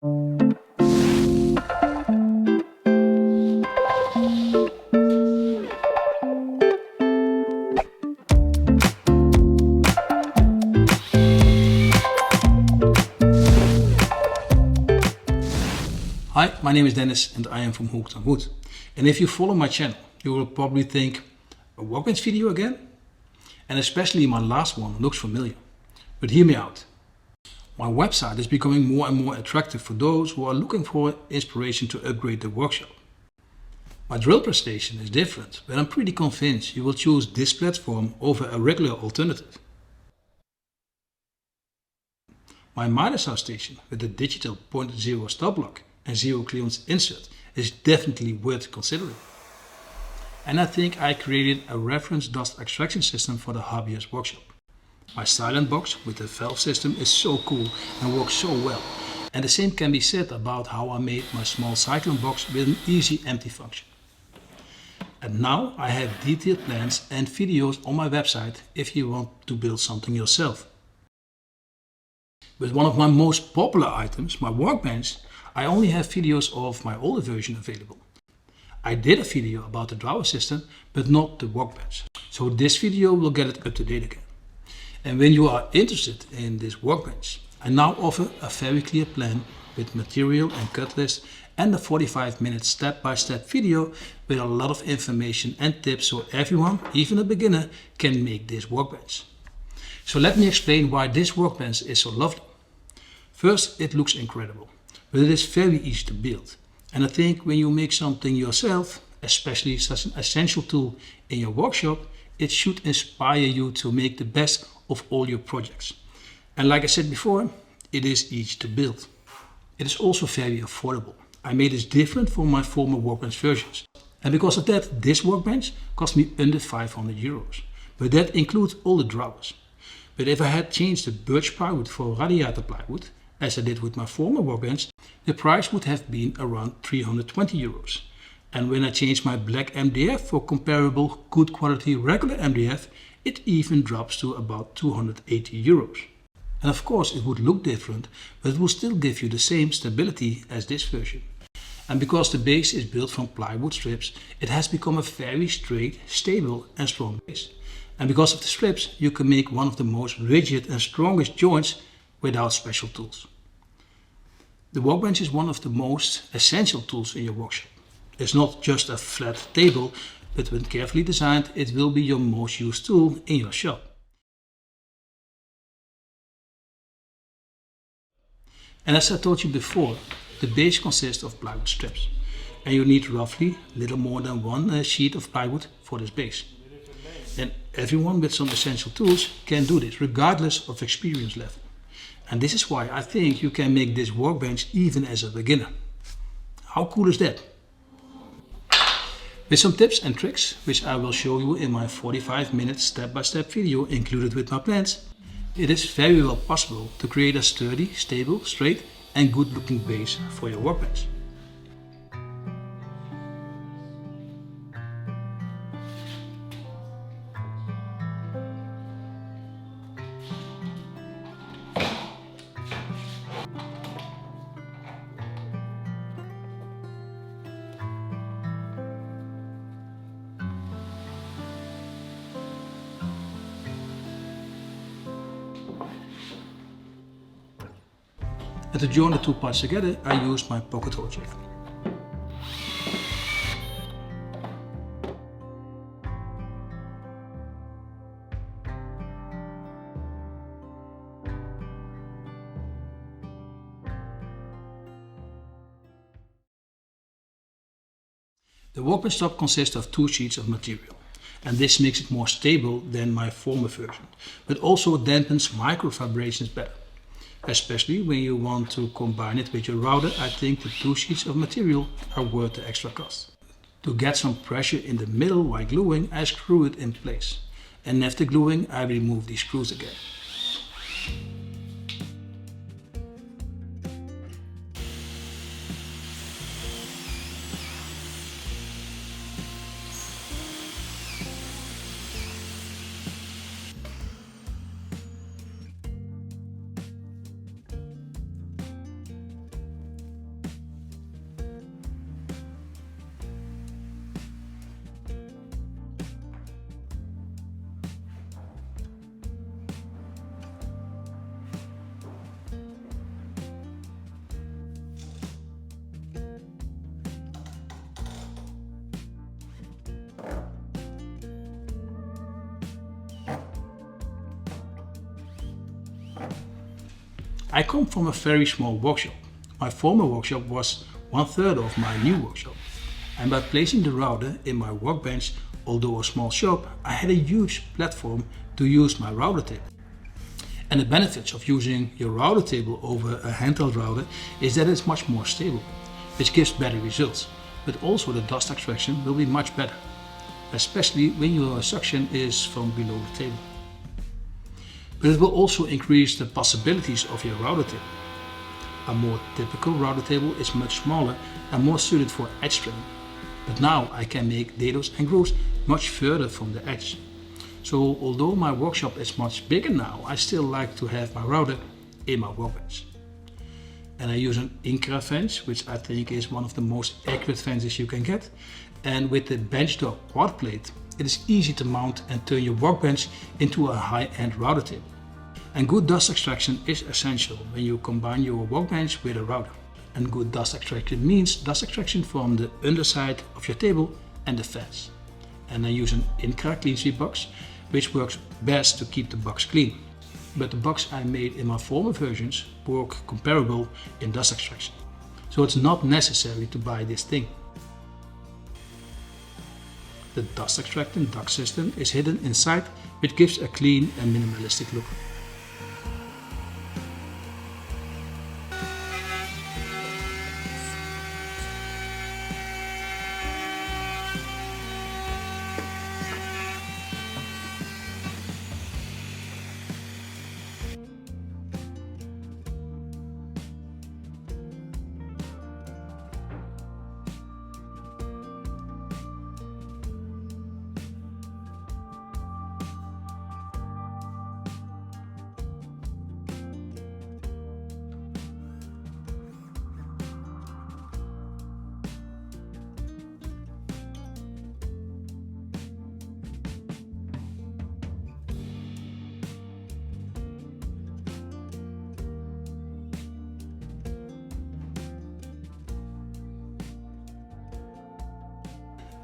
Hi, my name is Dennis and I am from Hongdui. And if you follow my channel, you will probably think, a workbench video again? And especially my last one looks familiar. But hear me out. My website is becoming more and more attractive for those who are looking for inspiration to upgrade their workshop. My drill press station is different, but I'm pretty convinced you will choose this platform over a regular alternative. My miter saw station with the digital 0.0 stop lock and zero clearance insert is definitely worth considering. And I think I created a reference dust extraction system for the hobbyist workshop. My silent box with the valve system is so cool and works so well. And the same can be said about how I made my small cyclone box with an easy empty function. And now I have detailed plans and videos on my website if you want to build something yourself. With one of my most popular items, my workbench, I only have videos of my older version available. I did a video about the drawer system, but not the workbench. So this video will get it up to date again. And when you are interested in this workbench, I now offer a very clear plan with material and cut list and a 45-minute step-by-step video with a lot of information and tips so everyone, even a beginner, can make this workbench. So let me explain why this workbench is so lovely. First, it looks incredible, but it is very easy to build. And I think when you make something yourself, especially such an essential tool in your workshop, it should inspire you to make the best of all your projects. And like I said before, it is easy to build. It is also very affordable. I made this different from my former workbench versions. And because of that, this workbench cost me under 500 euros. But that includes all the drawers. But if I had changed the birch plywood for radiator plywood, as I did with my former workbench, the price would have been around 320 euros. And when I changed my black MDF for comparable good quality regular MDF, it even drops to about 280 euros. And of course it would look different, but it will still give you the same stability as this version. And because the base is built from plywood strips, it has become a very straight, stable and strong base. And because of the strips, you can make one of the most rigid and strongest joints without special tools. The workbench is one of the most essential tools in your workshop. It's not just a flat table, but when carefully designed, it will be your most used tool in your shop. And as I told you before, the base consists of plywood strips. And you need roughly little more than one sheet of plywood for this base. And everyone with some essential tools can do this, regardless of experience level. And this is why I think you can make this workbench even as a beginner. How cool is that? With some tips and tricks, which I will show you in my 45-minute step-by-step video included with my plans, it is very well possible to create a sturdy, stable, straight and good looking base for your workbench. And to join the two parts together, I used my pocket hole jig. The workbench top consists of 2 sheets of material, and this makes it more stable than my former version, but also dampens micro vibrations better. Especially when you want to combine it with your router, I think the 2 sheets of material are worth the extra cost. To get some pressure in the middle while gluing, I screw it in place. And after gluing, I remove these screws again. I come from a very small workshop. My former workshop was 1/3 of my new workshop. And by placing the router in my workbench, although a small shop, I had a huge platform to use my router table. And the benefits of using your router table over a handheld router is that it's much more stable, which gives better results, but also the dust extraction will be much better, especially when your suction is from below the table. But it will also increase the possibilities of your router table. A more typical router table is much smaller and more suited for edge trimming. But now I can make diodes and grooves much further from the edge. So although my workshop is much bigger now, I still like to have my router in my workbench. And I use an Incra fence, which I think is one of the most accurate fences you can get. And with the BenchDog quad plate, it is easy to mount and turn your workbench into a high-end router table. And good dust extraction is essential when you combine your workbench with a router. And good dust extraction means dust extraction from the underside of your table and the fence. And I use an Incra clean sweep box, which works best to keep the box clean. But the box I made in my former versions work comparable in dust extraction. So it's not necessary to buy this thing. The dust extracting duct system is hidden inside, which gives a clean and minimalistic look.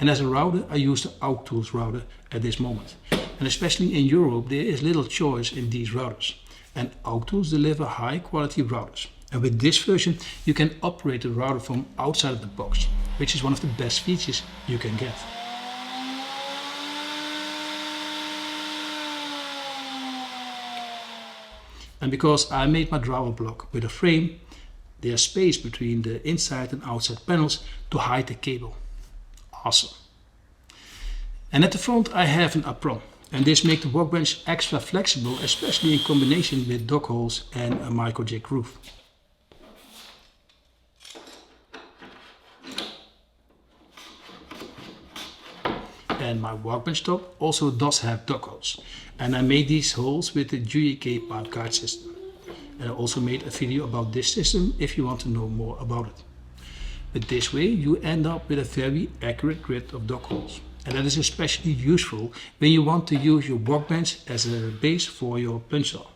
And as a router, I use the Auktools router at this moment. And especially in Europe, there is little choice in these routers. And Auktools deliver high quality routers. And with this version, you can operate the router from outside of the box, which is one of the best features you can get. And because I made my drawer block with a frame, there's space between the inside and outside panels to hide the cable. Awesome. And at the front I have an apron, and this makes the workbench extra flexible, especially in combination with dog holes and a micro jig groove. And my workbench top also does have dog holes, and I made these holes with the GK pipe guide system. And I also made a video about this system if you want to know more about it. But this way you end up with a very accurate grid of dog holes. And that is especially useful when you want to use your workbench as a base for your punch saw.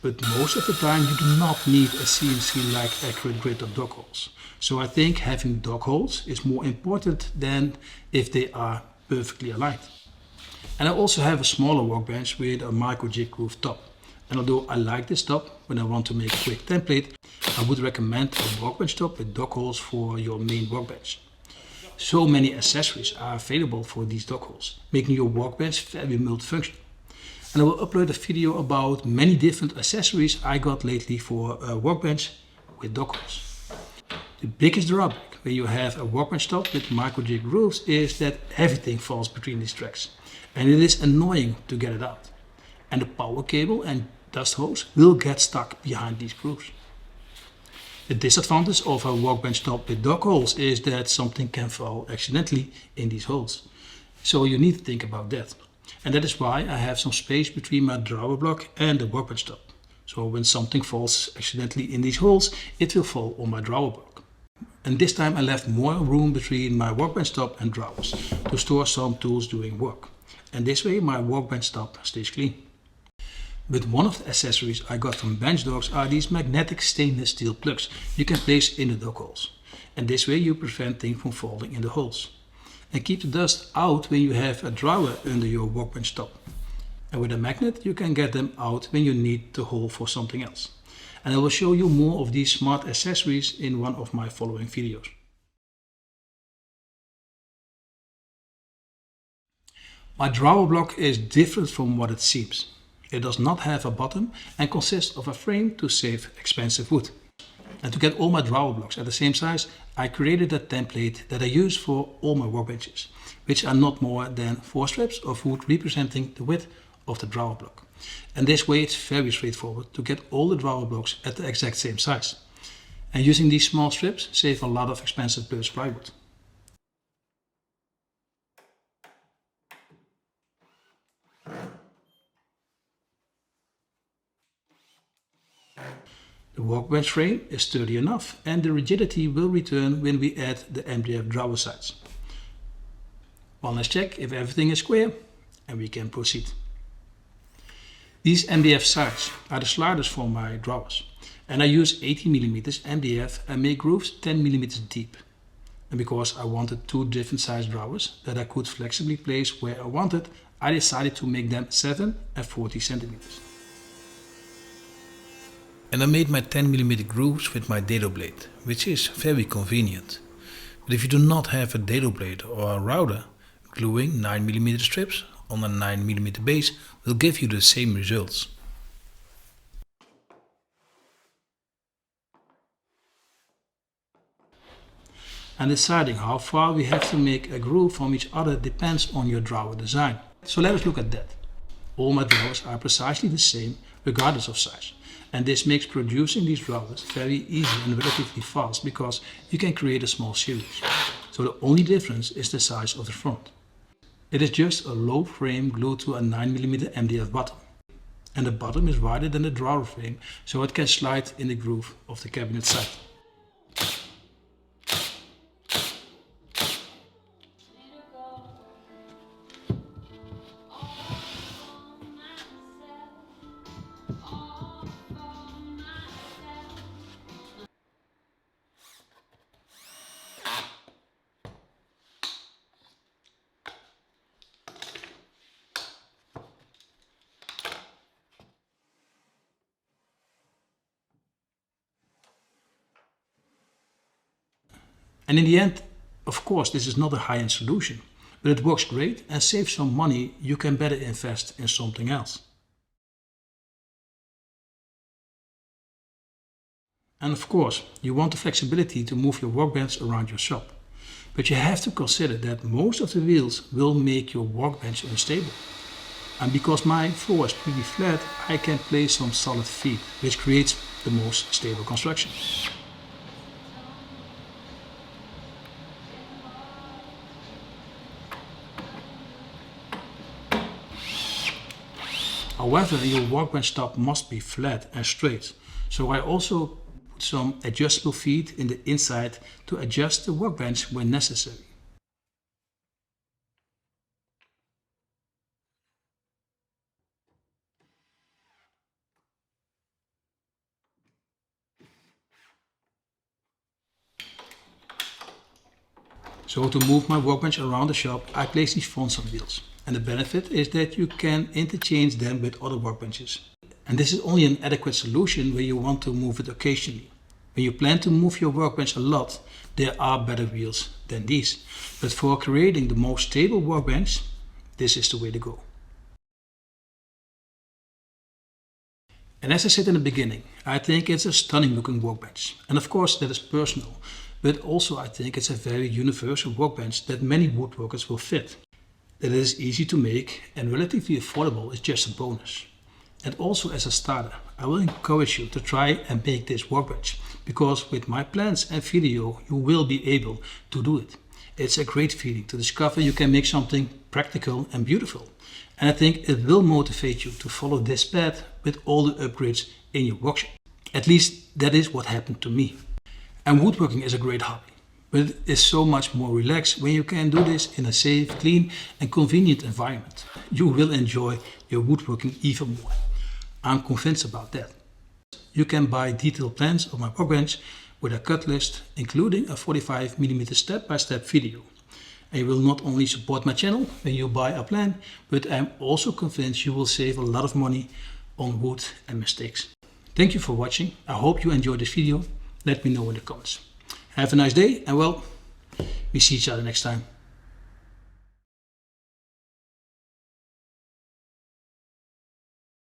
But most of the time you do not need a CNC-like accurate grid of dog holes. So I think having dog holes is more important than if they are perfectly aligned. And I also have a smaller workbench with a micro jig groove top. And although I like this top when I want to make a quick template, I would recommend a workbench top with dog holes for your main workbench. So many accessories are available for these dog holes, making your workbench very multifunctional. And I will upload a video about many different accessories I got lately for a workbench with dog holes. The biggest drawback when you have a workbench top with micro jig grooves is that everything falls between these tracks. And it is annoying to get it out. And the power cable and dust hose will get stuck behind these grooves. The disadvantage of a workbench top with dog holes is that something can fall accidentally in these holes. So you need to think about that. And that is why I have some space between my drawer block and the workbench top. So when something falls accidentally in these holes, it will fall on my drawer block. And this time I left more room between my workbench top and drawers to store some tools doing work. And this way my workbench top stays clean. But one of the accessories I got from BenchDogs are these magnetic stainless steel plugs you can place in the dog holes. And this way you prevent things from falling in the holes. And keep the dust out when you have a drawer under your workbench top. And with a magnet you can get them out when you need the hole for something else. and I will show you more of these smart accessories in one of my following videos. My drawer block is different from what it seems. It does not have a bottom and consists of a frame to save expensive wood. And to get all my drawer blocks at the same size, I created a template that I use for all my workbenches, which are not more than 4 strips of wood representing the width of the drawer block. And this way it's very straightforward to get all the drawer blocks at the exact same size. And using these small strips save a lot of expensive birch plywood. The workbench frame is sturdy enough and the rigidity will return when we add the MDF drawer sides. Well, let's check if everything is square and we can proceed. These MDF sides are the sliders for my drawers, and I use 80mm MDF and make grooves 10mm deep. And because I wanted 2 different size drawers that I could flexibly place where I wanted, I decided to make them 7 and 40 centimeters. And I made my 10mm grooves with my dado blade, which is very convenient. But if you do not have a dado blade or a router, gluing 9mm strips on a 9mm base will give you the same results. And deciding how far we have to make a groove from each other depends on your drawer design. So let us look at that. All my drawers are precisely the same regardless of size. And this makes producing these drawers very easy and relatively fast because you can create a small series. So the only difference is the size of the front. It is just a low frame glued to a 9mm MDF bottom. And the bottom is wider than the drawer frame, so it can slide in the groove of the cabinet side. And in the end, of course, this is not a high-end solution, but it works great and saves some money you can better invest in something else. And of course, you want the flexibility to move your workbench around your shop. But you have to consider that most of the wheels will make your workbench unstable. And because my floor is pretty flat, I can place some solid feet, which creates the most stable construction. However, your workbench top must be flat and straight, so I also put some adjustable feet in the inside to adjust the workbench when necessary. So to move my workbench around the shop, I place these fronts on wheels. And the benefit is that you can interchange them with other workbenches. And this is only an adequate solution where you want to move it occasionally. When you plan to move your workbench a lot, there are better wheels than these. But for creating the most stable workbench, this is the way to go. And as I said in the beginning, I think it's a stunning looking workbench. And of course that is personal, but also I think it's a very universal workbench that many woodworkers will fit. That it is easy to make and relatively affordable is just a bonus. And also as a starter, I will encourage you to try and make this workbench, because with my plans and video you will be able to do it. It's a great feeling to discover you can make something practical and beautiful. And I think it will motivate you to follow this path with all the upgrades in your workshop. At least that is what happened to me. And woodworking is a great hobby. But it is so much more relaxed when you can do this in a safe, clean and convenient environment. You will enjoy your woodworking even more. I'm convinced about that. You can buy detailed plans of my workbench with a cut list, including a 45mm step-by-step video. And you will not only support my channel when you buy a plan, but I'm also convinced you will save a lot of money on wood and mistakes. Thank you for watching. I hope you enjoyed this video. Let me know in the comments. Have a nice day and well, we see each other next time.